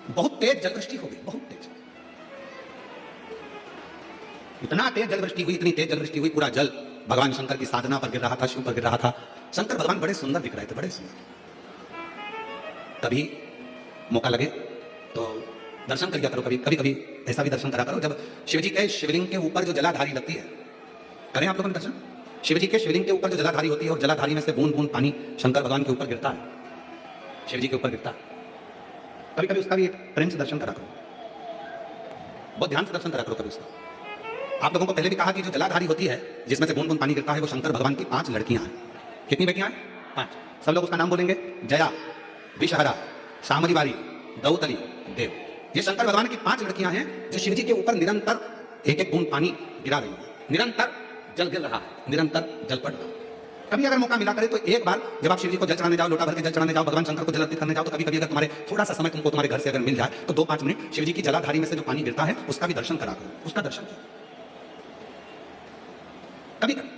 बहुत तेज जलवृष्टि हो गई, बहुत तेज, इतना तेज जलवृष्टि हुई, इतनी तेज जलवृष्टि हुई, पूरा जल भगवान शंकर की साधना पर गिर रहा था, शिव पर गिर रहा था। शंकर भगवान बड़े सुंदर दिख रहे थे, बड़े सुंदर। कभी मौका लगे तो दर्शन कर लिया करो, कभी कभी कभी ऐसा भी दर्शन करा करो जब शिवजी के शिवलिंग के ऊपर जो जलाधारी लगती है, करें आप लोगों ने दर्शन। शिवजी के शिवलिंग के ऊपर जो जलाधारी होती है और जलाधारी में से बूंद बूंद पानी शंकर भगवान के ऊपर गिरता है, शिवजी के ऊपर गिरता है। कभी कभी उसका भी प्रेम से दर्शन करा करो, बहुत ध्यान से दर्शन करा करो कभी उसका। आप लोगों को पहले भी कहा कि जो जलाधारी होती है जिसमें से बूंद बूंद पानी गिरता है वो शंकर भगवान की 5 लड़कियां हैं। कितनी बेटियां हैं? 5। सब लोग उसका नाम बोलेंगे, जया, विषहरा, शामली बारी, दौतली, देव। ये शंकर भगवान की 5 लड़कियां हैं जो शिवजी के ऊपर निरंतर एक एक बूंद पानी गिरा रही है, निरंतर जल गिर रहा है, निरंतर जल पड़ रहा है। कभी अगर मौका मिला करे तो एक बार जब आप शिवजी को जल चढ़ाने जाओ, लोटा भर के जल चढ़ाने जाओ, भगवान शंकर को जल अर्पित करने जाओ, तो कभी कभी अगर तुम्हारे थोड़ा सा समय तुमको तुम्हारे घर से अगर मिल जाए तो 2-5 मिनट शिवजी की जलाधारी में से जो पानी गिरता है उसका भी दर्शन करा करो, उसका दर्शन करो कभी कभी।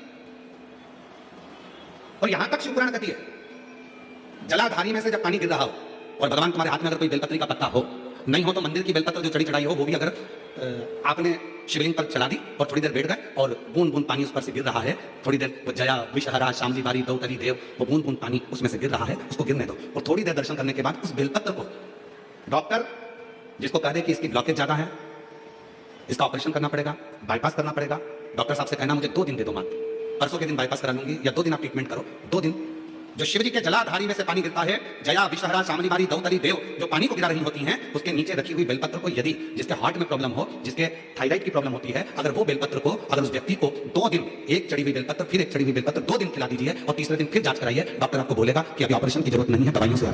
और यहां तक शिवपुराण कहती है, जलाधारी में से जब पानी गिर रहा हो और भगवान तुम्हारे हाथ में अगर कोई बेलपत्री का पत्ता हो, नहीं हो तो मंदिर की बेलपत्र जो चढ़ी चढ़ाई हो वो भी अगर आपने शिवलिंग पर चढ़ा दी और थोड़ी देर बैठ गए और बूंद बूंद पानी उस पर से गिर रहा है, थोड़ी देर वो जया, विषहरा, शामली बारी, दौतली, देव, वो बूंद बूंद पानी उसमें से गिर रहा है, उसको गिरने दो। और थोड़ी देर दर्शन करने के बाद उस बेलपत्र को डॉक्टर जिसको कह दे कि इसकी ब्लॉकेज ज्यादा है, इसका ऑपरेशन करना पड़ेगा, बाईपास करना पड़ेगा, डॉक्टर साहब से कहना मुझे 2 दिन दे दो मात्र, परसों के दिन बाईपास करा लूंगी, या 2 दिन आप ट्रीटमेंट करो। 2 दिन जो शिवजी के जलाधारी में से पानी गिरता है, जया, विषहरा, शामली बारी, दौतली, देव, जो पानी को गिरा रही होती हैं, उसके नीचे रखी हुई बेलपत्र को यदि जिसके हार्ट में प्रॉब्लम हो, जिसके थायराइड की प्रॉब्लम होती है, अगर वो बेलपत्र को अगर उस व्यक्ति को 2 दिन एक चढ़ी हुई बेलपत्र फिर एक चढ़ी हुई बेलपत्र 2 दिन खिला दीजिए और तीसरे दिन फिर जांच कराइए, डॉक्टर आपको बोलेगा कि अभी ऑपरेशन की जरूरत नहीं है, दवाइयों से